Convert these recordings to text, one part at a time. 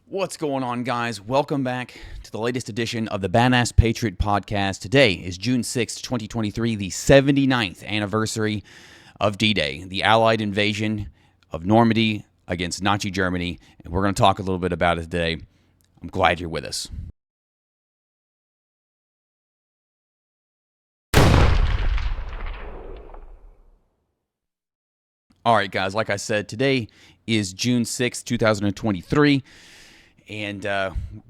What's going on, guys? Welcome back to the latest edition of the Badass Patriot Podcast. Today is June 6th, 2023, the 79th anniversary of D-Day, the Allied invasion of Normandy against Nazi Germany, and we're going to talk a little bit about it today. I'm glad you're with us. All right, guys, like I said, today is June 6th, 2023. And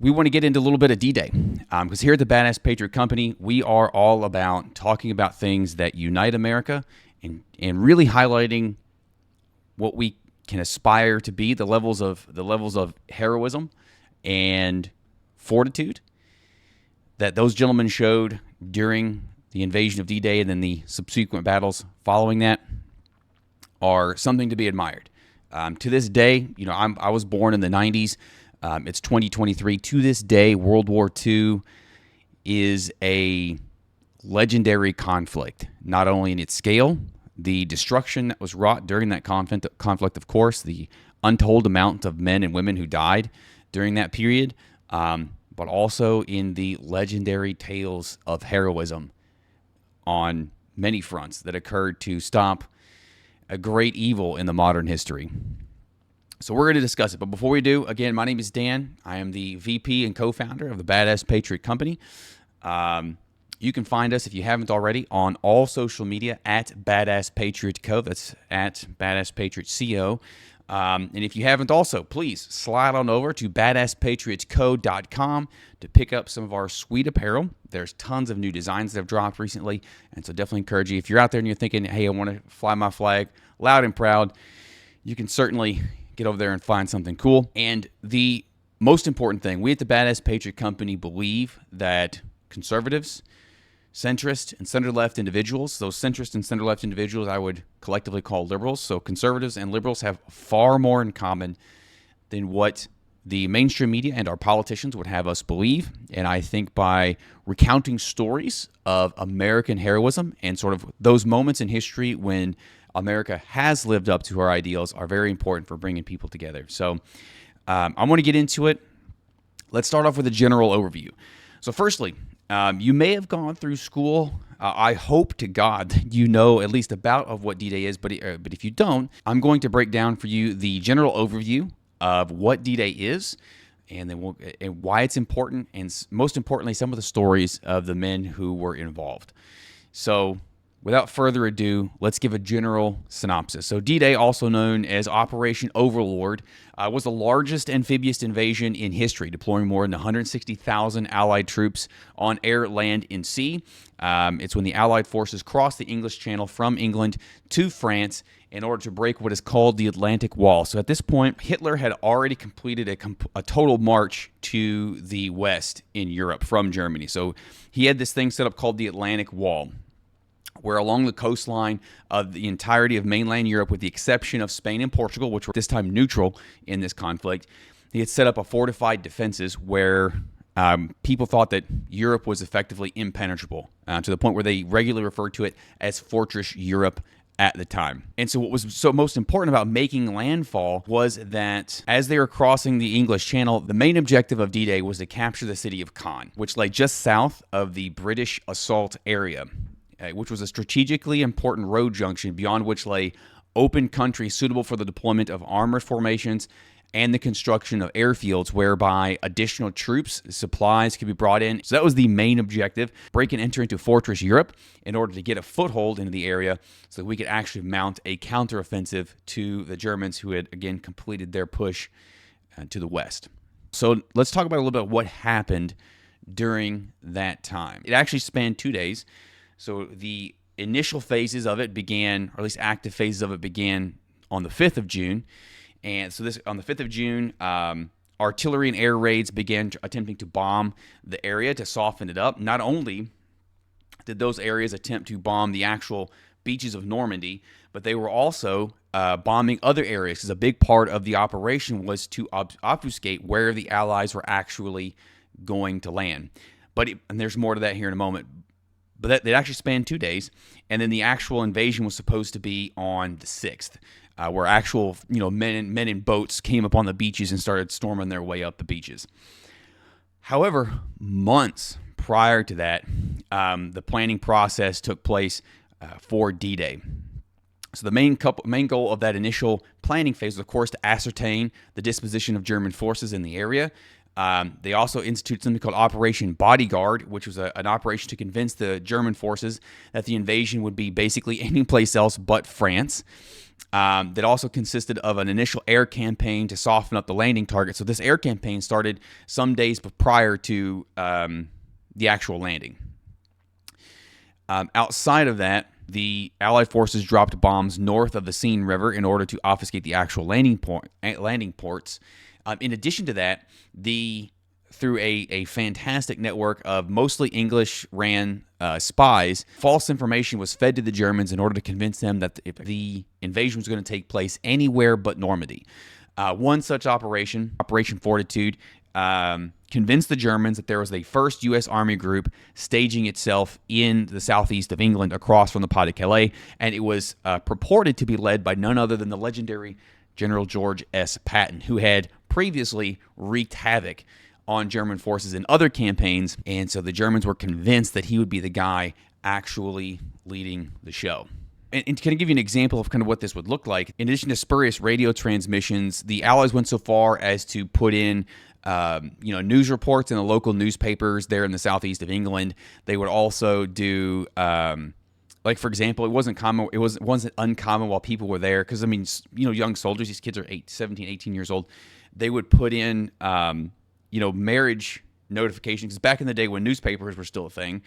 we want to get into a little bit of D-Day because here at the Badass Patriot Company, we are all about talking about things that unite America and really highlighting what we can aspire to be, the levels of heroism and fortitude that those gentlemen showed during the invasion of D-Day and then the subsequent battles following that are something to be admired. To this day, I was born in the 90s. It's 2023. To this day, World War II is a legendary conflict, not only in its scale, the destruction that was wrought during that conflict, of course, the untold amount of men and women who died during that period, but also in the legendary tales of heroism on many fronts that occurred to stop a great evil in the modern history. So we're going to discuss it. But before we do, again, my name is Dan. I am the VP and co-founder of the Badass Patriot Company. You can find us, if you haven't already, on all social media at Badass Patriot Co. That's at Badass Patriot Co. And if you haven't also, please slide on over to badasspatriotsco.com to pick up some of our sweet apparel. There's tons of new designs that have dropped recently. And so definitely encourage you. If you're out there and you're thinking, hey, I want to fly my flag loud and proud, you can certainly get over there and find something cool. And the most important thing, we at the Badass Patriot Company believe that conservatives, centrist, and center-left individuals, those centrist and center-left individuals I would collectively call liberals, so conservatives and liberals have far more in common than what the mainstream media and our politicians would have us believe. And I think by recounting stories of American heroism and sort of those moments in history when America has lived up to our ideals are very important for bringing people together. So I want to get into it. Let's start off with a general overview. So firstly, you may have gone through school. I hope to God that you know at least about of what D-Day is, but if you don't, I'm going to break down for you the general overview of what D-Day is, and then and why it's important, and most importantly, some of the stories of the men who were involved. So without further ado, let's give a general synopsis. So D-Day, also known as Operation Overlord, was the largest amphibious invasion in history, deploying more than 160,000 Allied troops on air, land, and sea. It's when the Allied forces crossed the English Channel from England to France in order to break what is called the Atlantic Wall. So at this point, Hitler had already completed a total march to the west in Europe from Germany. So he had this thing set up called the Atlantic Wall, where along the coastline of the entirety of mainland Europe, with the exception of Spain and Portugal, which were this time neutral in this conflict, he had set up a fortified defenses where people thought that Europe was effectively impenetrable, to the point where they regularly referred to it as Fortress Europe at the time. And so what was so most important about making landfall was that as they were crossing the English Channel, the main objective of D-Day was to capture the city of Caen, which lay just south of the British assault area, which was a strategically important road junction beyond which lay open country suitable for the deployment of armored formations and the construction of airfields whereby additional troops, supplies could be brought in. So that was the main objective, break and enter into Fortress Europe in order to get a foothold into the area so that we could actually mount a counteroffensive to the Germans who had, again, completed their push to the west. So let's talk about a little bit what happened during that time. It actually spanned 2 days. So the initial phases of it began, or at least active phases of it began on the 5th of June. And so on the 5th of June, artillery and air raids began attempting to bomb the area to soften it up. Not only did those areas attempt to bomb the actual beaches of Normandy, but they were also bombing other areas, because a big part of the operation was to obfuscate where the Allies were actually going to land. And there's more to that here in a moment. but that actually spanned 2 days. And then the actual invasion was supposed to be on the 6th, where actual men in boats came up on the beaches and started storming their way up the beaches. However, months prior to that, the planning process took place for D-Day. So the main goal of that initial planning phase was, of course, to ascertain the disposition of German forces in the area. They also instituted something called Operation Bodyguard, which was an operation to convince the German forces that the invasion would be basically any place else but France. That also consisted of an initial air campaign to soften up the landing target. So this air campaign started some days prior to the actual landing. Outside of that, the Allied forces dropped bombs north of the Seine River in order to obfuscate the actual landing ports. In addition to that, through a fantastic network of mostly English-ran spies, false information was fed to the Germans in order to convince them that the invasion was going to take place anywhere but Normandy. One such operation, Operation Fortitude, convinced the Germans that there was a first U.S. Army group staging itself in the southeast of England across from the Pas de Calais, and it was purported to be led by none other than the legendary General George S. Patton, who had previously wreaked havoc on German forces in other campaigns, and so the Germans were convinced that he would be the guy actually leading the show. And to kind of give you an example of kind of what this would look like, in addition to spurious radio transmissions, the Allies went so far as to put in news reports in the local newspapers there in the southeast of England. They would also do, for example, it wasn't uncommon while people were there, because, young soldiers, these kids are 17, 18 years old, they would put in, marriage notifications. Because back in the day when newspapers were still a thing,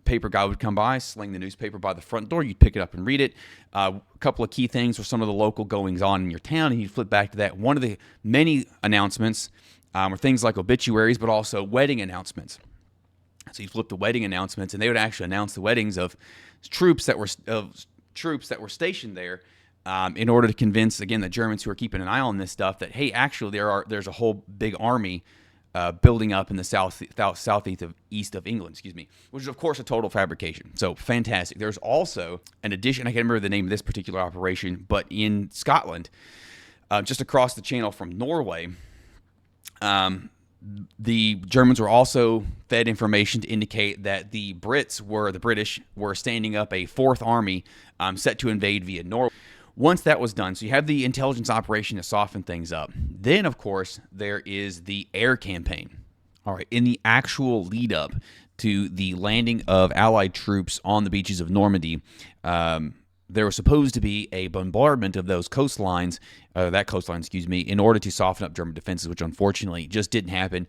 paper guy would come by, sling the newspaper by the front door, you'd pick it up and read it. A couple of key things were some of the local goings on in your town, and you'd flip back to that. One of the many announcements were things like obituaries, but also wedding announcements. So you flip the wedding announcements, and they would actually announce the weddings of troops that were stationed there, in order to convince, again, the Germans who are keeping an eye on this stuff that, hey, actually there's a whole big army building up in the southeast of England, which is, of course, a total fabrication. So fantastic. There's also an addition, I can't remember the name of this particular operation, but in Scotland, just across the channel from Norway, the Germans were also fed information to indicate that the British were standing up a fourth army set to invade via Norway. Once that was done, so you have the intelligence operation to soften things up. Then, of course, there is the air campaign. All right, in the actual lead up to the landing of Allied troops on the beaches of Normandy, there was supposed to be a bombardment of those coastlines, in order to soften up German defenses, which unfortunately just didn't happen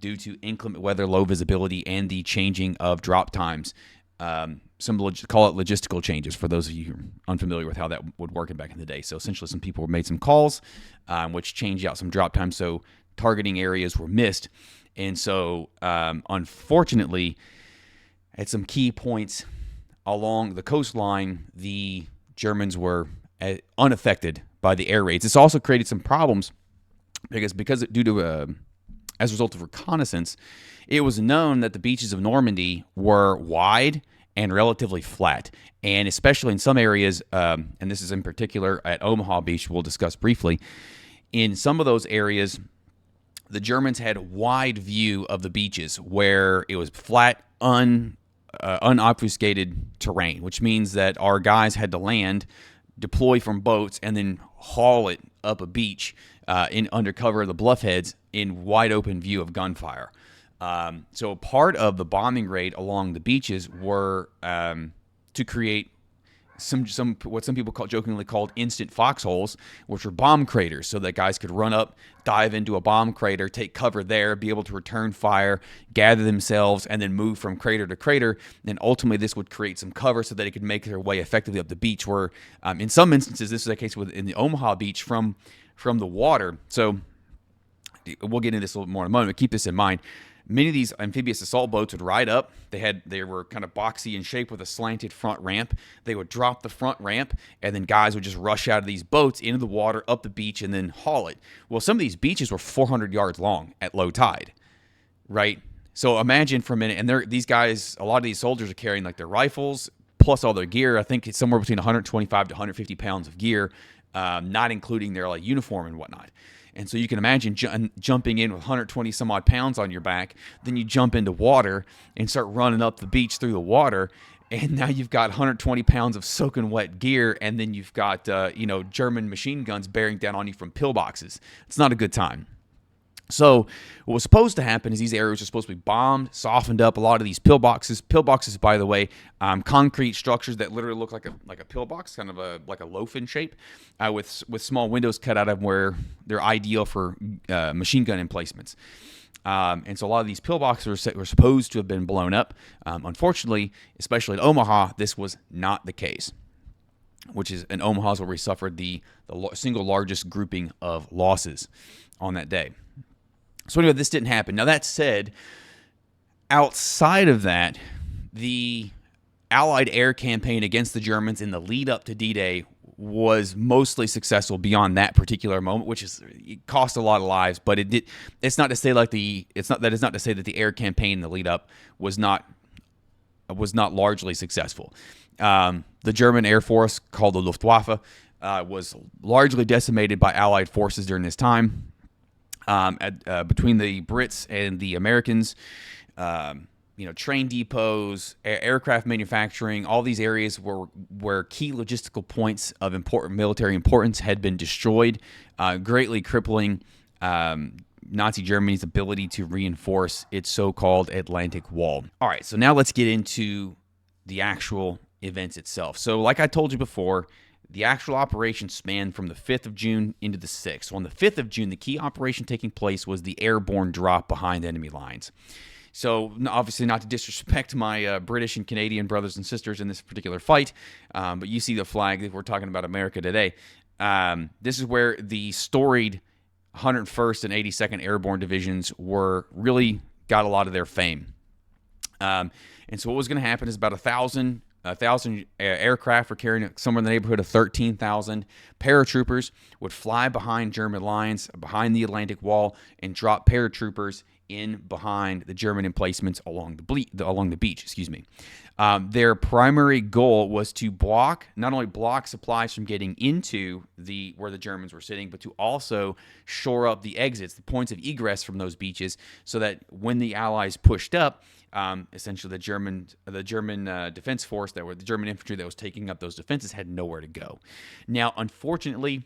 due to inclement weather, low visibility, and the changing of drop times. Call it logistical changes for those of you who are unfamiliar with how that would work back in the day. So essentially some people made some calls, which changed out some drop times, so targeting areas were missed. And so unfortunately, at some key points along the coastline, the Germans were unaffected by the air raids. This also created some problems because as a result of reconnaissance, it was known that the beaches of Normandy were wide and relatively flat. And especially in some areas, and this is in particular at Omaha Beach, we'll discuss briefly, in some of those areas, the Germans had a wide view of the beaches where it was flat, unobfuscated terrain, which means that our guys had to land, deploy from boats, and then haul it up a beach under cover of the bluff heads in wide open view of gunfire. So part of the bombing raid along the beaches were to create some what some people jokingly called instant foxholes, which were bomb craters, so that guys could run up, dive into a bomb crater, take cover there, be able to return fire, gather themselves, and then move from crater to crater. And ultimately, this would create some cover so that they could make their way effectively up the beach. Where, in some instances, this is the case in the Omaha Beach from the water. So we'll get into this a little more in a moment, but keep this in mind. Many of these amphibious assault boats would ride up. They were kind of boxy in shape with a slanted front ramp. They would drop the front ramp, and then guys would just rush out of these boats into the water, up the beach, and then haul it. Well, some of these beaches were 400 yards long at low tide, right? So imagine for a minute, and these guys, a lot of these soldiers are carrying like their rifles plus all their gear. I think it's somewhere between 125 to 150 pounds of gear, not including their like uniform and whatnot. And so you can imagine jumping in with 120 some odd pounds on your back. Then you jump into water and start running up the beach through the water. And now you've got 120 pounds of soaking wet gear. And then you've got, German machine guns bearing down on you from pillboxes. It's not a good time. So what was supposed to happen is these areas are supposed to be bombed, softened up. A lot of these pillboxes, by the way, concrete structures that literally look like a pillbox, kind of like a loaf in shape, with small windows cut out of them where they're ideal for machine gun emplacements. And so a lot of these pillboxes were supposed to have been blown up. Unfortunately, especially in Omaha, this was not the case. Which is in Omaha is where we suffered the single largest grouping of losses on that day. So anyway, this didn't happen. Now that said, outside of that, the Allied air campaign against the Germans in the lead up to D-Day was mostly successful beyond that particular moment, which it cost a lot of lives. But it did. It's not to say that the air campaign in the lead up was not largely successful. The German Air Force, called the Luftwaffe, was largely decimated by Allied forces during this time. Between the Brits and the Americans, train depots, aircraft manufacturing, all these areas where key logistical points of important military importance had been destroyed, greatly crippling Nazi Germany's ability to reinforce its so-called Atlantic Wall. All right, so now let's get into the actual events itself. So like I told you before, the actual operation spanned from the 5th of June into the 6th. So on the 5th of June, the key operation taking place was the airborne drop behind enemy lines. So obviously not to disrespect my British and Canadian brothers and sisters in this particular fight, but you see the flag that we're talking about America today. This is where the storied 101st and 82nd Airborne Divisions really got a lot of their fame. And so what was going to happen is about 1,000 aircraft were carrying somewhere in the neighborhood of 13,000. Paratroopers would fly behind German lines, behind the Atlantic Wall, and drop paratroopers in behind the German emplacements along the beach. Their primary goal was to not only block supplies from getting into where the Germans were sitting, but to also shore up the exits, the points of egress from those beaches, so that when the Allies pushed up, essentially the German defense force, the German infantry that was taking up those defenses, had nowhere to go. Now, unfortunately,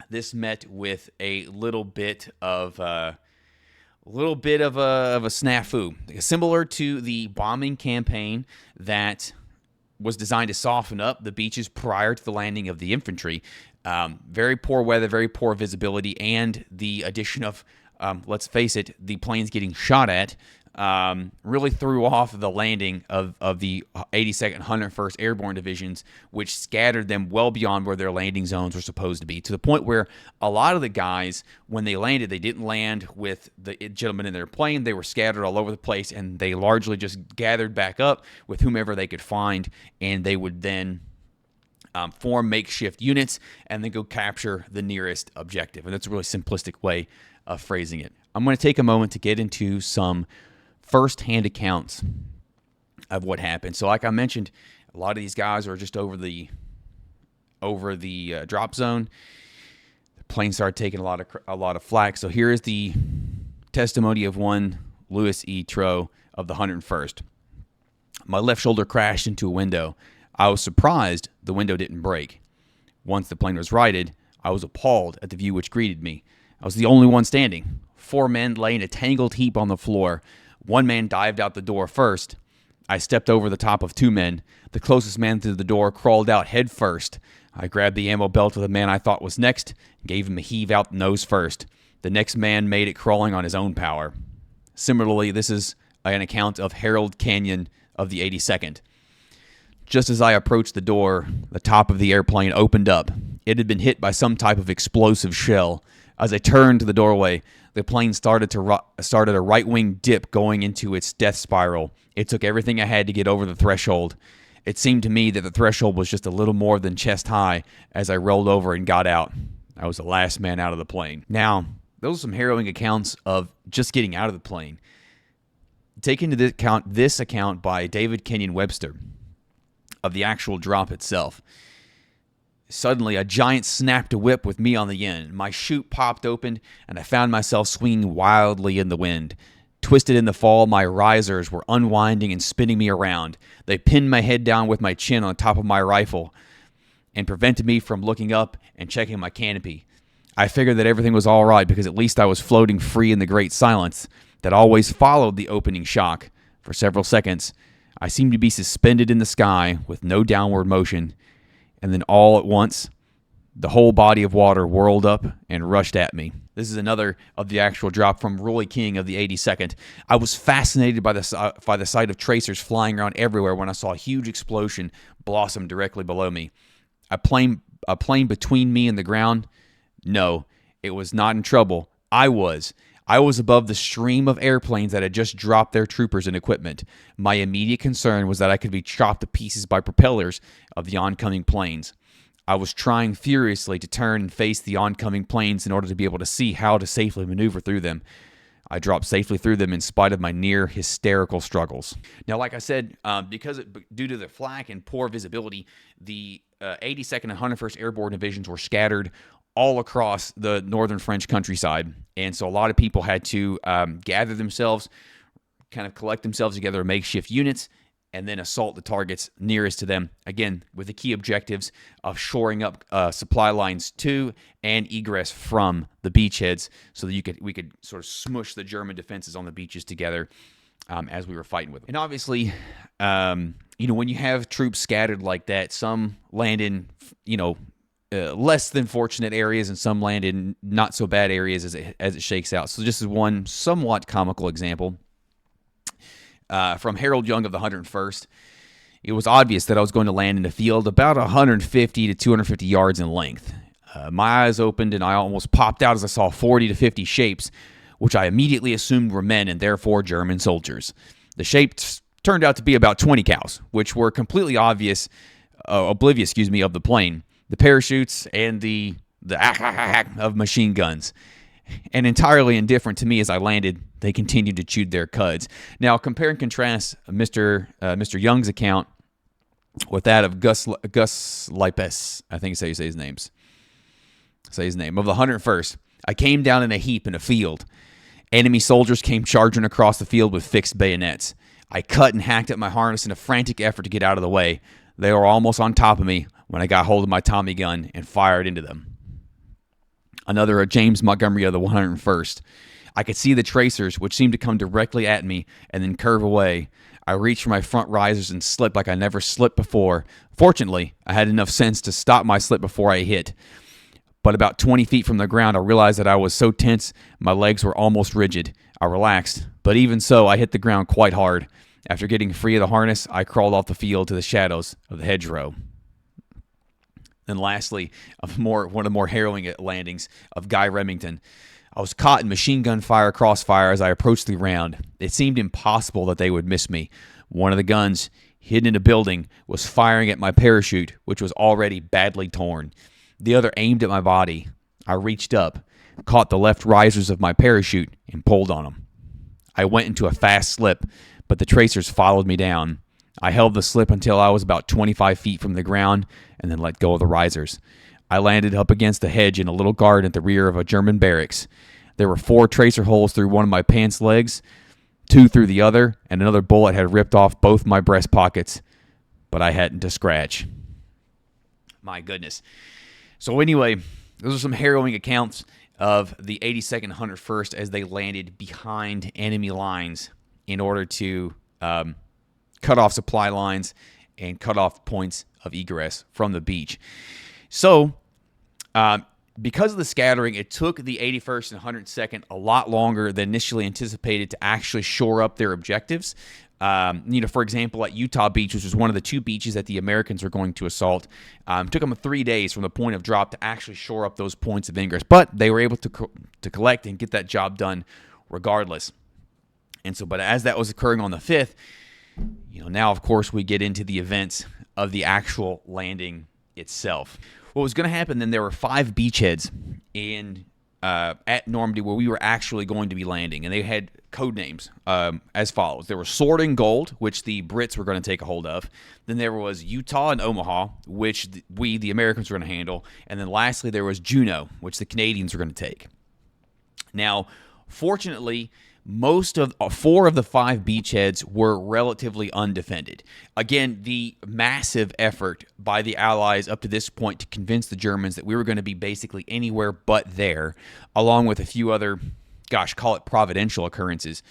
this met with a little bit of a snafu, similar to the bombing campaign that was designed to soften up the beaches prior to the landing of the infantry. Very poor weather, very poor visibility, and the addition of, let's face it, the planes getting shot at really threw off the landing of the 82nd, 101st Airborne Divisions, which scattered them well beyond where their landing zones were supposed to be, to the point where a lot of the guys, when they landed, they didn't land with the gentlemen in their plane. They were scattered all over the place, and they largely just gathered back up with whomever they could find, and they would then form makeshift units and then go capture the nearest objective. And that's a really simplistic way of phrasing it. I'm going to take a moment to get into some first-hand accounts of what happened. So like I mentioned, a lot of these guys are just over the drop zone. The plane started taking a lot of flak. So here is the testimony of one Louis E. Troe of the 101st. My left shoulder crashed into a window. I was surprised the window didn't break. Once the plane was righted, I was appalled at the view which greeted me. I was the only one standing. 4 men lay in a tangled heap on the floor. 1 man dived out the door first. I stepped over the top of 2 men. The closest man to the door crawled out head first. I grabbed the ammo belt of the man I thought was next and gave him a heave out the nose first. The next man made it crawling on his own power. Similarly, this is an account of Harold Canyon of the 82nd. Just as I approached the door, the top of the airplane opened up. It had been hit by some type of explosive shell. As I turned to the doorway, the plane started a right-wing dip going into its death spiral. It took everything I had to get over the threshold. It seemed to me that the threshold was just a little more than chest high as I rolled over and got out. I was the last man out of the plane. Now, those are some harrowing accounts of just getting out of the plane. take into this account by David Kenyon Webster of the actual drop itself. Suddenly, a giant snapped a whip with me on the end. My chute popped open, and I found myself swinging wildly in the wind. Twisted in the fall, my risers were unwinding and spinning me around. They pinned my head down with my chin on top of my rifle and prevented me from looking up and checking my canopy. I figured that everything was all right because at least I was floating free in the great silence that always followed the opening shock. For several seconds, I seemed to be suspended in the sky with no downward motion, and then all at once, the whole body of water whirled up and rushed at me. This is another of the actual drop from Roy King of the 82nd. I was fascinated by the sight of tracers flying around everywhere when I saw a huge explosion blossom directly below me. A plane between me and the ground? No, it was not in trouble. I was above the stream of airplanes that had just dropped their troopers and equipment. My immediate concern was that I could be chopped to pieces by propellers of the oncoming planes. I was trying furiously to turn and face the oncoming planes in order to be able to see how to safely maneuver through them. I dropped safely through them in spite of my near hysterical struggles. Now, like I said, due to the flak and poor visibility, the 82nd and 101st Airborne Divisions were scattered all across the northern French countryside. And so a lot of people had to gather themselves, kind of collect themselves together in makeshift units, and then assault the targets nearest to them, again, with the key objectives of shoring up supply lines to and egress from the beachheads so that we could sort of smush the German defenses on the beaches together as we were fighting with them. And obviously, when you have troops scattered like that, some land in, less than fortunate areas, and some land in not so bad areas as it shakes out. So this is one somewhat comical example. From Harold Young of the 101st, it was obvious that I was going to land in a field about 150 to 250 yards in length. My eyes opened and I almost popped out as I saw 40 to 50 shapes, which I immediately assumed were men and therefore German soldiers. The shapes turned out to be about 20 cows, which were completely oblivious, of the plane, the parachutes, and the of machine guns. And entirely indifferent to me as I landed, they continued to chew their cuds. Now, compare and contrast Mr. Young's account with that of Gus Lipes, I think is how you say his name, of the 101st. I came down in a heap in a field. Enemy soldiers came charging across the field with fixed bayonets. I cut and hacked at my harness in a frantic effort to get out of the way. They were almost on top of me when I got hold of my Tommy gun and fired into them. Another, James Montgomery of the 101st. I could see the tracers, which seemed to come directly at me and then curve away. I reached for my front risers and slipped like I never slipped before. Fortunately, I had enough sense to stop my slip before I hit. But about 20 feet from the ground, I realized that I was so tense, my legs were almost rigid. I relaxed, but even so, I hit the ground quite hard. After getting free of the harness, I crawled off the field to the shadows of the hedgerow. And lastly, one of the more harrowing landings of Guy Remington. I was caught in machine gun crossfire as I approached the round. It seemed impossible that they would miss me. One of the guns, hidden in a building, was firing at my parachute, which was already badly torn. The other aimed at my body. I reached up, caught the left risers of my parachute, and pulled on them. I went into a fast slip, but the tracers followed me down. I held the slip until I was about 25 feet from the ground and then let go of the risers. I landed up against a hedge in a little garden at the rear of a German barracks. There were 4 tracer holes through one of my pants legs, 2 through the other, and another bullet had ripped off both my breast pockets, but I hadn't a scratch. My goodness. So anyway, those are some harrowing accounts of the 82nd 101st as they landed behind enemy lines in order to cut off supply lines and cut off points of egress from the beach. So, because of the scattering, it took the 81st and 102nd a lot longer than initially anticipated to actually shore up their objectives. For example, at Utah Beach, which was one of the 2 beaches that the Americans were going to assault, it took them 3 days from the point of drop to actually shore up those points of ingress. But they were able to collect and get that job done regardless. And so, but as that was occurring on the 5th, now, of course, we get into the events of the actual landing itself. What was going to happen then, there were 5 beachheads, and at Normandy where we were actually going to be landing, and they had code names as follows. There was Sword and Gold, which the Brits were going to take a hold of. Then there was Utah and Omaha, which the Americans were going to handle. And then lastly, there was Juneau, which the Canadians were going to take. Now, fortunately, most of 4 of the 5 beachheads were relatively undefended. Again, the massive effort by the Allies up to this point to convince the Germans that we were going to be basically anywhere but there, along with a few other, call it providential occurrences,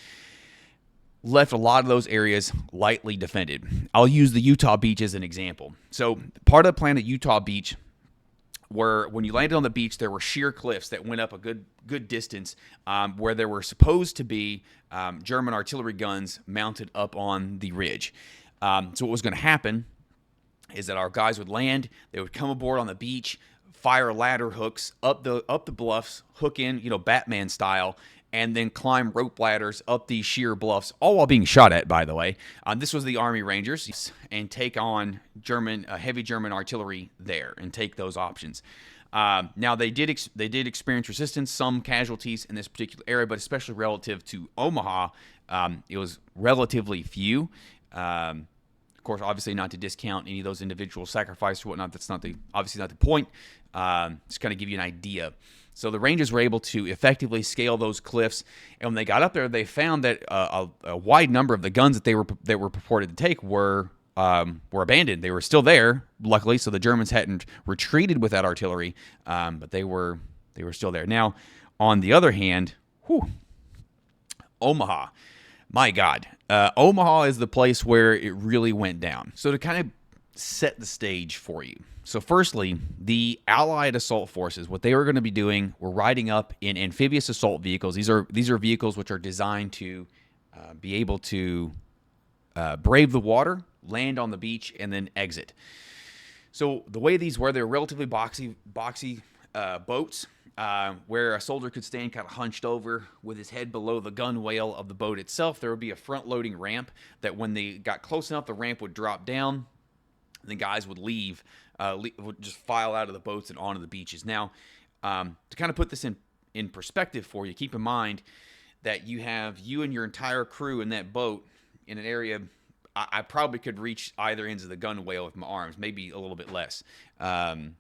left a lot of those areas lightly defended. I'll use the Utah beach as an example. So part of the plan at Utah Beach where when you landed on the beach, there were sheer cliffs that went up a good distance where there were supposed to be German artillery guns mounted up on the ridge. So what was going to happen is that our guys would land, they would come aboard on the beach, fire ladder hooks up the bluffs, hook in, Batman style, and then climb rope ladders up these sheer bluffs, all while being shot at, by the way. This was the Army Rangers, and take on heavy German artillery there and take those options. Now, they did experience resistance, some casualties in this particular area, but especially relative to Omaha, it was relatively few. Of course, obviously not to discount any of those individual sacrifices or whatnot. That's obviously not the point. Just kind of give you an idea. So the Rangers were able to effectively scale those cliffs, and when they got up there, they found that a wide number of the guns that they were purported to take were abandoned. They were still there, luckily, so the Germans hadn't retreated with that artillery, but they were still there. Now, on the other hand, Omaha, my God, Omaha is the place where it really went down. So to kind of set the stage for you. So firstly, the Allied assault forces, what they were going to be doing were riding up in amphibious assault vehicles. These are vehicles which are designed to be able to brave the water, land on the beach, and then exit. So the way these were, they're relatively boxy boats where a soldier could stand kind of hunched over with his head below the gunwale of the boat itself. There would be a front-loading ramp that when they got close enough, the ramp would drop down. The guys would would just file out of the boats and onto the beaches. Now, to kind of put this in perspective for you, keep in mind that you have you and your entire crew in that boat in an area. I probably could reach either ends of the gunwale with my arms, maybe a little bit less. To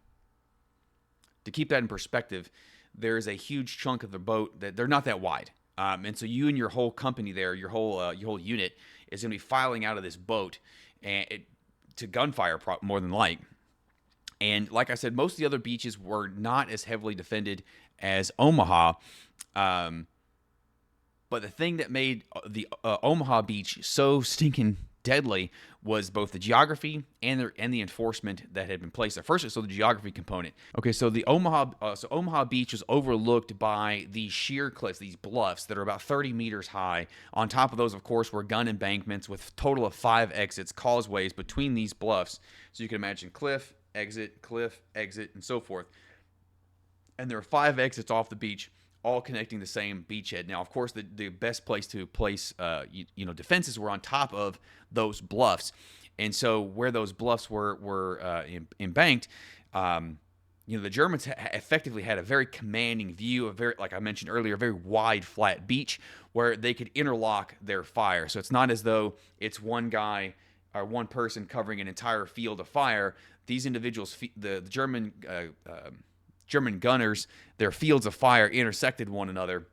keep that in perspective, there's a huge chunk of the boat that they're not that wide. And so you and your whole company there, your whole unit is going to be filing out of this boat and to gunfire more than like. And like I said, most of the other beaches were not as heavily defended as Omaha. But the thing that made the Omaha beach so stinking deadly was both the geography and the enforcement that had been placed there. First, so the geography component. Okay, so the Omaha Beach was overlooked by these sheer cliffs, these bluffs that are about 30 meters high. On top of those, of course, were gun embankments with a total of 5 exits, causeways between these bluffs. So you can imagine cliff, exit, and so forth. And there are 5 exits off the beach, all connecting the same beachhead. Now, of course, the best place to place defenses were on top of those bluffs, and so where those bluffs were embanked, the Germans effectively had a very commanding view, like I mentioned earlier, a very wide, flat beach where they could interlock their fire. So it's not as though it's one guy or one person covering an entire field of fire. These individuals, the German gunners, their fields of fire intersected one another,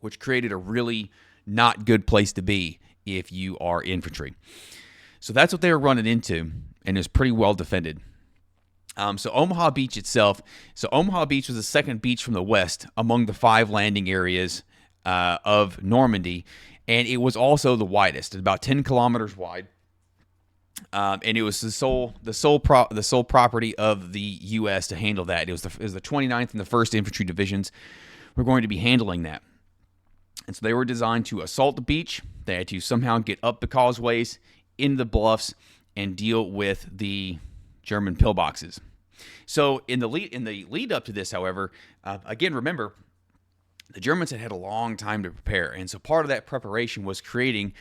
which created a really not good place to be if you are infantry. So that's what they were running into, and it was pretty well defended. So Omaha Beach itself, Omaha Beach was the second beach from the west among the 5 landing areas of Normandy, and it was also the widest, about 10 kilometers wide. And it was the sole property of the U.S. to handle that. It was the 29th and the 1st Infantry Divisions were going to be handling that. And so they were designed to assault the beach. They had to somehow get up the causeways, into the bluffs, and deal with the German pillboxes. So in the lead up to this, however, again, remember, the Germans had a long time to prepare. And so part of that preparation was creating,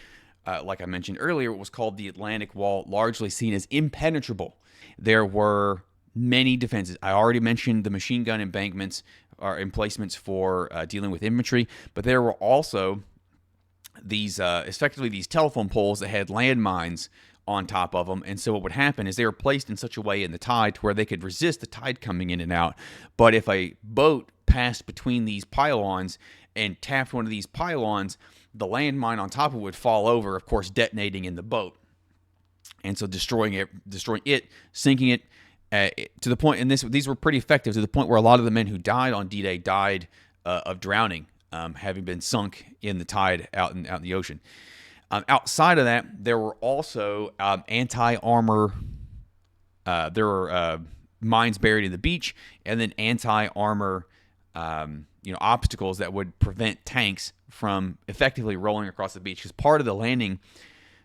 like I mentioned earlier, what was called the Atlantic Wall, largely seen as impenetrable. There were many defenses. I already mentioned the machine gun embankments or emplacements for dealing with infantry, but there were also these effectively these telephone poles that had landmines on top of them. And so what would happen is they were placed in such a way in the tide to where they could resist the tide coming in and out. But if a boat passed between these pylons and tapped one of these pylons, the landmine on top of it would fall over, of course, detonating in the boat. And so destroying it, sinking it, to the point, and these were pretty effective, to the point where a lot of the men who died on D-Day died of drowning, having been sunk in the tide out in the ocean. Outside of that, there were also anti-armor. There were mines buried in the beach, and then anti-armor, obstacles that would prevent tanks from effectively rolling across the beach. Because part of the landing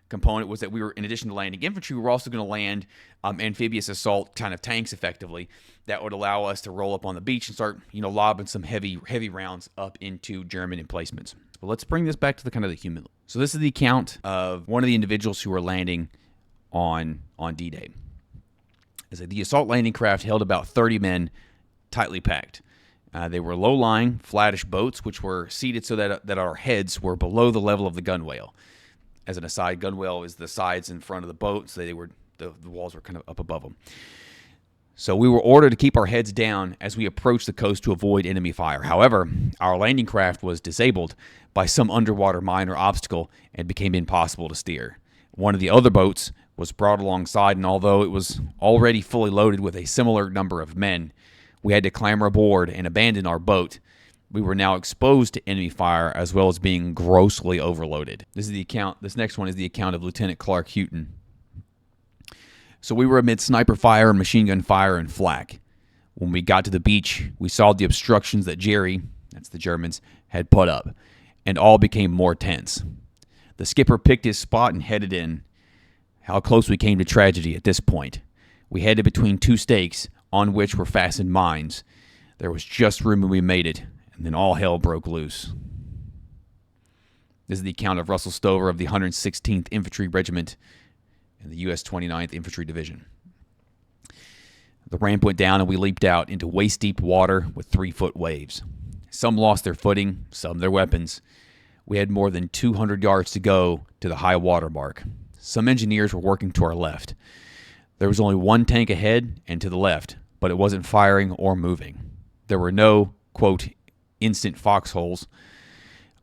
component was that we were, in addition to landing infantry, we were also going to land amphibious assault kind of tanks effectively that would allow us to roll up on the beach and start, lobbing some heavy rounds up into German emplacements. But let's bring this back to the kind of the human. So this is the account of one of the individuals who were landing on D-Day. The assault landing craft held about 30 men, tightly packed. They were low-lying, flattish boats, which were seated so that our heads were below the level of the gunwale. As an aside, gunwale is the sides in front of the boat, so the walls were kind of up above them. So we were ordered to keep our heads down as we approached the coast to avoid enemy fire. However, our landing craft was disabled by some underwater mine or obstacle and became impossible to steer. One of the other boats was brought alongside, and although it was already fully loaded with a similar number of men, we had to clamber aboard and abandon our boat. We were now exposed to enemy fire as well as being grossly overloaded. This next one is the account of Lieutenant Clark Houghton. So we were amid sniper fire and machine gun fire and flak. When we got to the beach, we saw the obstructions that Jerry, that's the Germans, had put up, and all became more tense. The skipper picked his spot and headed in. How close we came to tragedy at this point. We headed between two stakes on which were fastened mines. There was just room when we made it, and then all hell broke loose. This is the account of Russell Stover of the 116th Infantry Regiment in the U.S. 29th Infantry Division. The ramp went down and we leaped out into waist-deep water with 3-foot waves. Some lost their footing, some their weapons. We had more than 200 yards to go to the high water mark. Some engineers were working to our left. There was only one tank ahead and to the left, but it wasn't firing or moving. There were no, quote, instant foxholes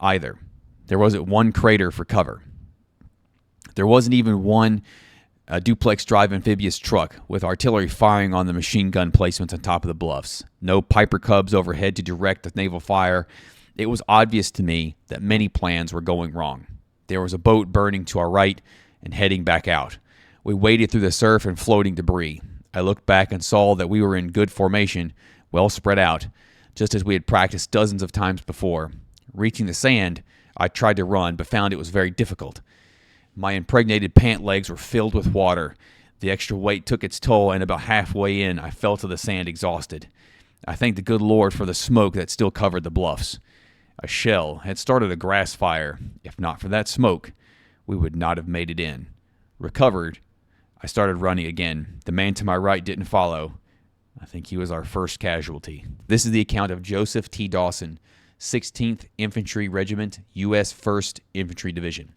either. There wasn't one crater for cover. There wasn't even one duplex drive amphibious truck with artillery firing on the machine gun placements on top of the bluffs. No Piper Cubs overhead to direct the naval fire. It was obvious to me that many plans were going wrong. There was a boat burning to our right and heading back out. We waded through the surf and floating debris. I looked back and saw that we were in good formation, well spread out, just as we had practiced dozens of times before. Reaching the sand, I tried to run, but found it was very difficult. My impregnated pant legs were filled with water. The extra weight took its toll, and about halfway in, I fell to the sand exhausted. I thanked the good Lord for the smoke that still covered the bluffs. A shell had started a grass fire. If not for that smoke, we would not have made it in. Recovered, I started running again. The man to my right didn't follow. I think he was our first casualty. This is the account of Joseph T. Dawson, 16th Infantry Regiment, U.S. 1st Infantry Division.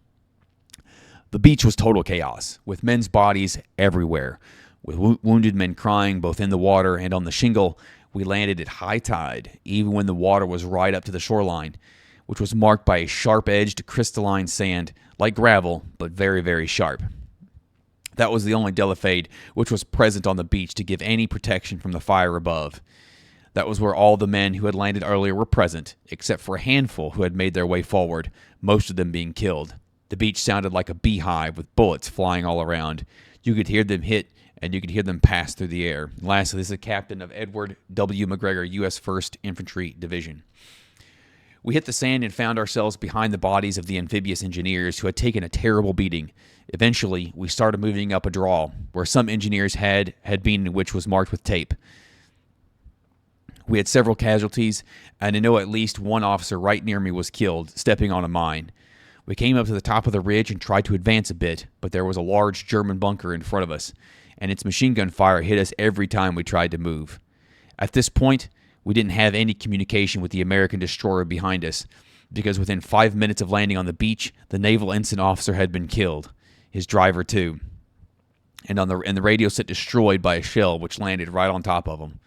The beach was total chaos, with men's bodies everywhere. With wounded men crying both in the water and on the shingle, we landed at high tide, even when the water was right up to the shoreline, which was marked by a sharp-edged crystalline sand, like gravel, but very, very sharp. That was the only delafade which was present on the beach to give any protection from the fire above. That was where all the men who had landed earlier were present, except for a handful who had made their way forward, most of them being killed. The beach sounded like a beehive with bullets flying all around. You could hear them hit, and you could hear them pass through the air. And lastly, this is a captain of Edward W. McGregor, U.S. 1st Infantry Division. We hit the sand and found ourselves behind the bodies of the amphibious engineers who had taken a terrible beating. Eventually, we started moving up a draw, where some engineers had been, which was marked with tape. We had several casualties, and I know at least one officer right near me was killed, stepping on a mine. We came up to the top of the ridge and tried to advance a bit, but there was a large German bunker in front of us, and its machine gun fire hit us every time we tried to move. At this point, we didn't have any communication with the American destroyer behind us, because within 5 minutes of landing on the beach, the naval ensign officer had been killed, his driver too, and the radio set destroyed by a shell which landed right on top of him.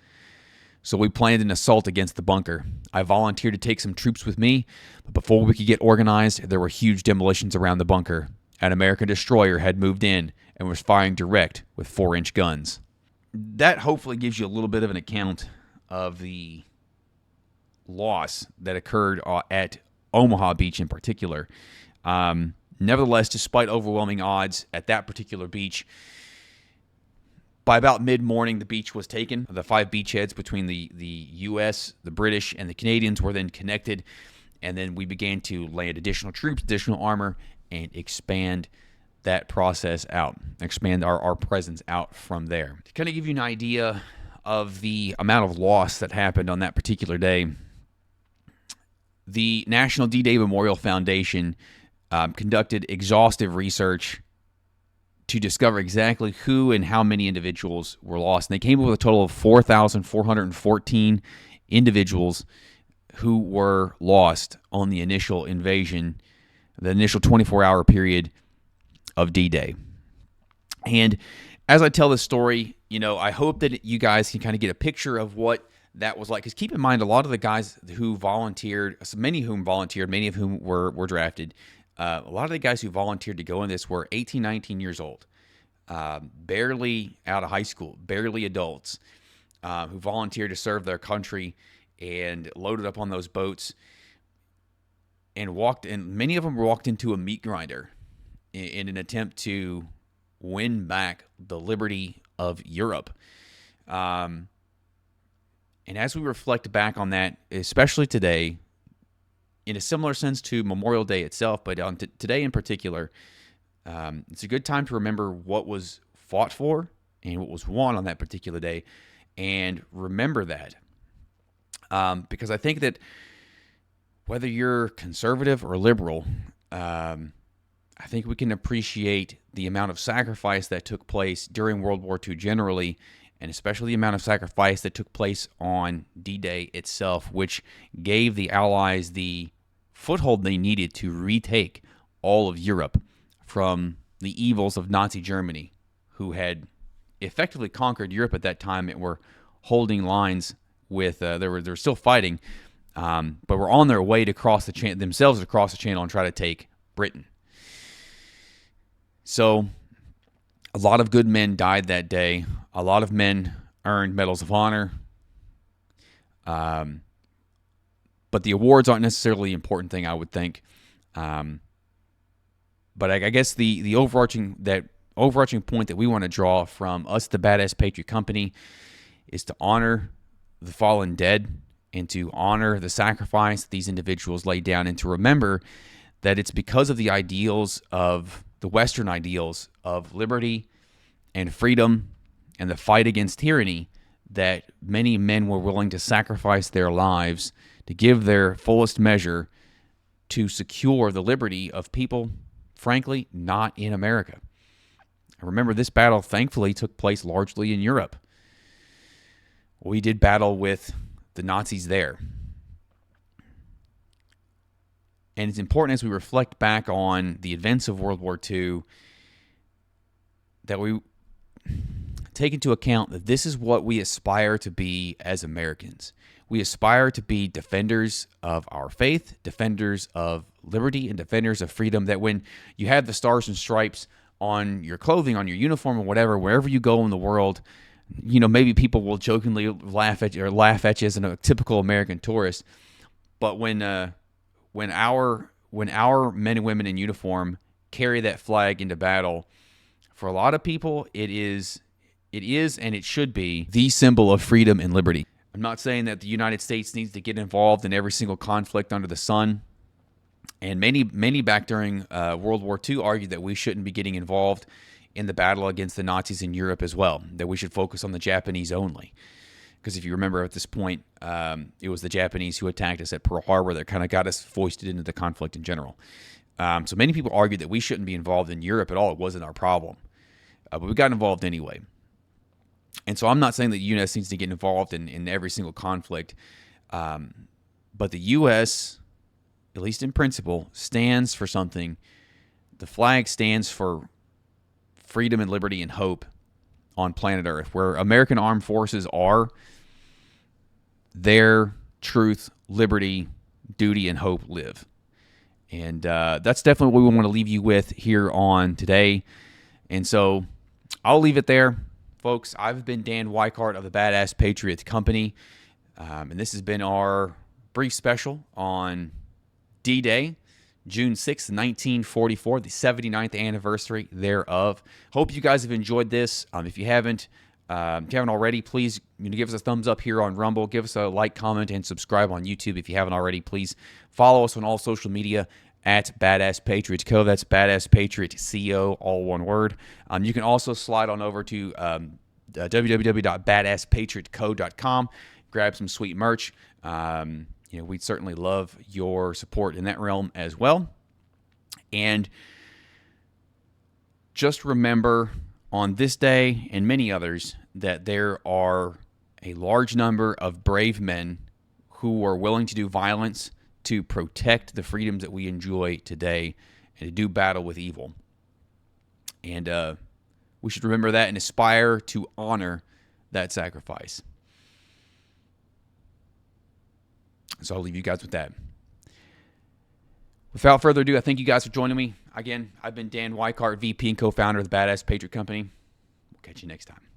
So we planned an assault against the bunker. I volunteered to take some troops with me, but before we could get organized, there were huge demolitions around the bunker. An American destroyer had moved in and was firing direct with 4-inch guns. That hopefully gives you a little bit of an account of the loss that occurred at Omaha Beach in particular. Nevertheless, despite overwhelming odds at that particular beach, by about mid-morning, the beach was taken. The 5 beachheads between the U.S., the British, and the Canadians were then connected, and then we began to land additional troops, additional armor, and expand that process out, expand our presence out from there. To kind of give you an idea of the amount of loss that happened on that particular day, the National D-Day Memorial Foundation conducted exhaustive research to discover exactly who and how many individuals were lost. And they came up with a total of 4,414 individuals who were lost on the initial invasion, the initial 24-hour period of D-Day. And as I tell this story, I hope that you guys can kind of get a picture of what that was like. Because keep in mind, a lot of the guys who volunteered, many of whom volunteered, many of whom were drafted, a lot of the guys who volunteered to go in this were 18, 19 years old, barely out of high school, barely adults, who volunteered to serve their country and loaded up on those boats and many of them walked into a meat grinder in an attempt to win back the liberty of Europe. And as we reflect back on that, especially today, in a similar sense to Memorial Day itself, but on today in particular, it's a good time to remember what was fought for and what was won on that particular day, and remember that. Because I think that whether you're conservative or liberal, I think we can appreciate the amount of sacrifice that took place during World War II generally, and especially the amount of sacrifice that took place on D-Day itself, which gave the Allies the foothold they needed to retake all of Europe from the evils of Nazi Germany, who had effectively conquered Europe at that time and were holding lines with, they were still fighting, but were on their way to cross the channel and try to take Britain. So a lot of good men died that day. A lot of men earned medals of honor. But the awards aren't necessarily the important thing, I would think. But I guess the overarching point that we want to draw from us, the Badass Patriot Company, is to honor the fallen dead and to honor the sacrifice that these individuals laid down, and to remember that it's because of the ideals of the Western ideals of liberty and freedom and the fight against tyranny that many men were willing to sacrifice their lives to give their fullest measure to secure the liberty of people, frankly, not in America. Remember, this battle thankfully took place largely in Europe. We did battle with the Nazis there. And it's important as we reflect back on the events of World War II that we take into account that this is what we aspire to be as Americans. We aspire to be defenders of our faith, defenders of liberty, and defenders of freedom, that when you have the stars and stripes on your clothing, on your uniform, or whatever, wherever you go in the world, maybe people will jokingly laugh at you as a typical American tourist. But when our men and women in uniform carry that flag into battle, for a lot of people, it is and it should be the symbol of freedom and liberty. I'm not saying that the United States needs to get involved in every single conflict under the sun. And many back during World War II argued that we shouldn't be getting involved in the battle against the Nazis in Europe as well, that we should focus on the Japanese only. Because if you remember at this point, it was the Japanese who attacked us at Pearl Harbor that kind of got us foisted into the conflict in general. So many people argued that we shouldn't be involved in Europe at all. It wasn't our problem. But we got involved anyway. And so I'm not saying that the U.S. needs to get involved in every single conflict, but the U.S., at least in principle, stands for something. The flag stands for freedom and liberty and hope on planet Earth. Where American armed forces are, their truth, liberty, duty, and hope live. And that's definitely what we want to leave you with here on today. And so I'll leave it there, folks. I've been Dan Wiechart of the Badass Patriot Company. And this has been our brief special on D-Day, June 6th, 1944, the 79th anniversary thereof. Hope you guys have enjoyed this. If you haven't already, please give us a thumbs up here on Rumble. Give us a like, comment, and subscribe on YouTube. If you haven't already, please follow us on all social media at Badass Patriot Co. That's Badass Patriot Co, all one word. You can also slide on over to www.badasspatriotco.com. Grab some sweet merch. We'd certainly love your support in that realm as well. And just remember on this day and many others that there are a large number of brave men who are willing to do violence to protect the freedoms that we enjoy today and to do battle with evil. And we should remember that and aspire to honor that sacrifice. So I'll leave you guys with that. Without further ado, I thank you guys for joining me. Again, I've been Dan Wiechart, VP and co-founder of the Badass Patriot Company. We'll catch you next time.